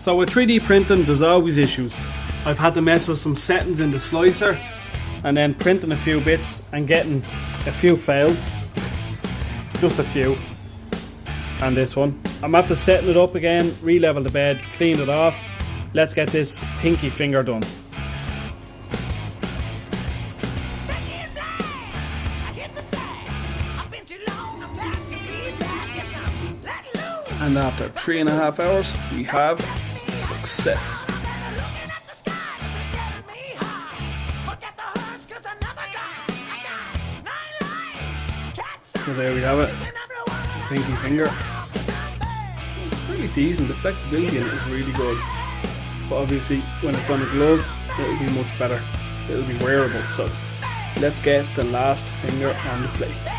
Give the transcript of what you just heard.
So with 3D printing, there's always issues. I've had to mess with some settings in the slicer and then printing a few bits and getting a few fails. Just a few. And this one. I'm after setting it up again, re-level the bed, clean it off. Let's get this pinky finger done. And after 3.5 hours, we have success. So there we have it, pinky finger. It's pretty decent, the flexibility in it is really good. But obviously when it's on a glove, it'll be much better. It'll be wearable, so let's get the last finger on the plate.